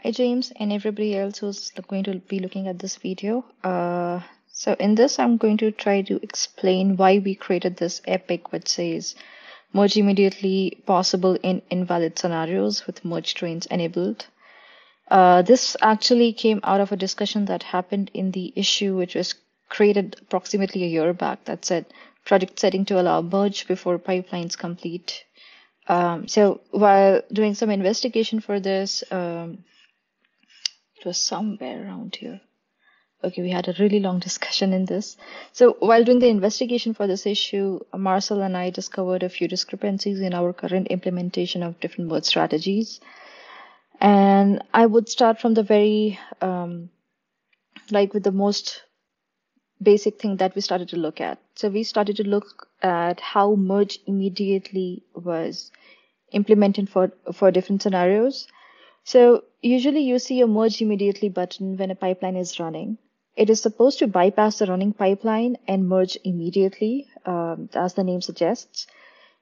Hi, James, and everybody else who's going to be looking at this video. So in this, I'm going to try to explain why we created this epic which says merge immediately possible in invalid scenarios with merge trains enabled. This actually came out of a discussion that happened in the issue which was created approximately a year back that said project setting to allow merge before pipelines complete. So while doing some investigation for this, it was somewhere around here. Okay, we had a really long discussion in this. So while doing the investigation for this issue, Marcel and I discovered a few discrepancies in our current implementation of different merge strategies. And I would start from the very, with the most basic thing that we started to look at. So we started to look at how merge immediately was implemented for different scenarios. So usually you see a merge immediately button when a pipeline is running. It is supposed to bypass the running pipeline and merge immediately, as the name suggests.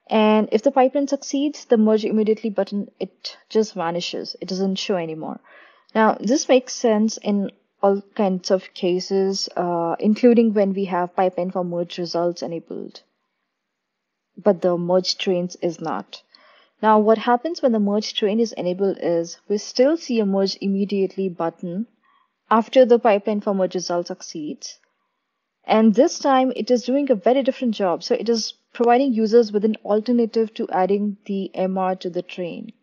And if the pipeline succeeds, the merge immediately button, it just vanishes. It doesn't show anymore. Now, this makes sense in all kinds of cases, including when we have pipeline for merge results enabled, but the merge trains is not. Now, what happens when the merge train is enabled is we still see a merge immediately button after the pipeline for merge result succeeds. And this time it is doing a very different job. So it is providing users with an alternative to adding the MR to the train.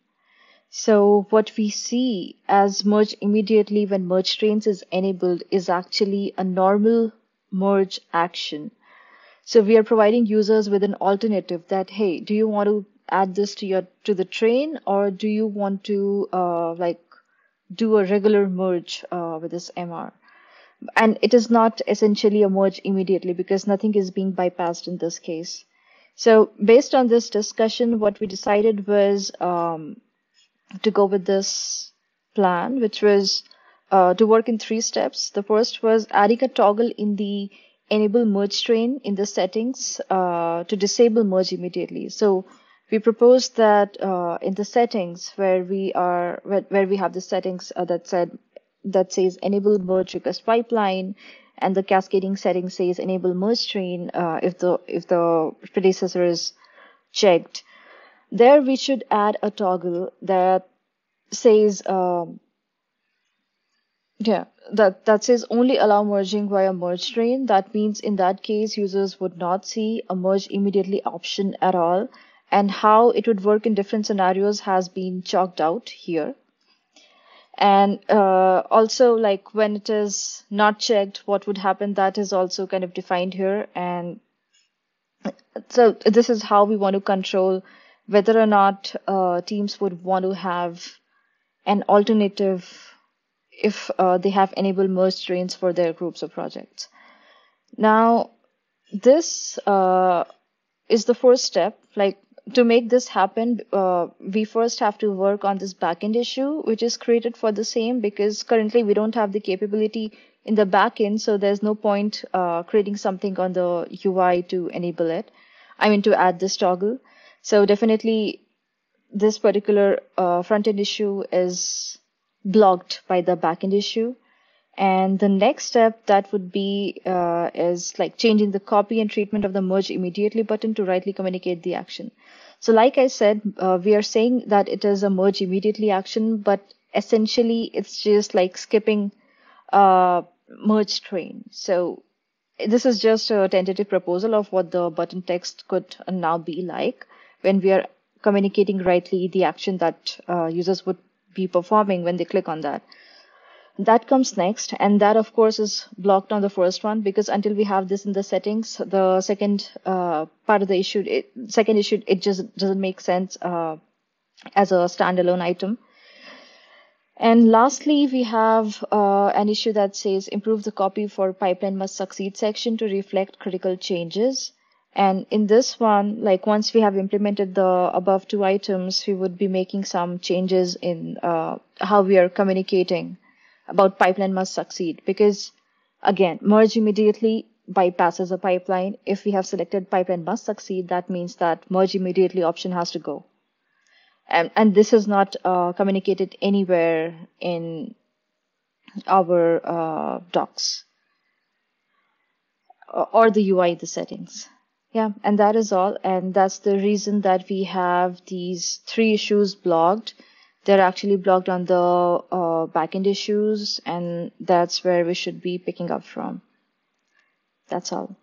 So what we see as merge immediately when merge trains is enabled is actually a normal merge action. So we are providing users with an alternative that, hey, do you want to add this to the train, or do you want to do a regular merge with this MR? And it is not essentially a merge immediately because nothing is being bypassed in this case. So based on this discussion, what we decided was to go with this plan, which was to work in 3 steps. The first was adding a toggle in the enable merge train in the settings to disable merge immediately. So we proposed that in the settings where we have the settings that says enable merge request pipeline, and the cascading setting says enable merge train if the predecessor is checked. There we should add a toggle that says that says only allow merging via merge train. That means in that case users would not see a merge immediately option at all, and how it would work in different scenarios has been chalked out here. And also, like when it is not checked, what would happen, that is also kind of defined here. And so this is how we want to control whether or not teams would want to have an alternative if they have enabled merge trains for their groups of projects. Now, this is the first step. Like, to make this happen, we first have to work on this backend issue, which is created for the same, because currently we don't have the capability in the backend, so there's no point creating something on the UI to enable it. To add this toggle. So definitely this particular front-end issue is blocked by the backend issue. And the next step that would be is like changing the copy and treatment of the merge immediately button to rightly communicate the action. So like I said, we are saying that it is a merge immediately action, but essentially it's just like skipping merge train. So this is just a tentative proposal of what the button text could now be like when we are communicating rightly the action that users would be performing when they click on that. That comes next, and that of course is blocked on the first one, because until we have this in the settings, the second part of the issue, it just doesn't make sense as a standalone item. And lastly, we have an issue that says improve the copy for pipeline must succeed section to reflect critical changes. And in this one, like once we have implemented the above 2 items, we would be making some changes in how we are communicating about pipeline must succeed, because again, merge immediately bypasses a pipeline. If we have selected pipeline must succeed, that means that merge immediately option has to go. and this is not communicated anywhere in our docs or the UI, the settings. Yeah, and that is all. And that's the reason that we have these 3 issues blocked. They're actually blocked on the backend issues, and that's where we should be picking up from. That's all.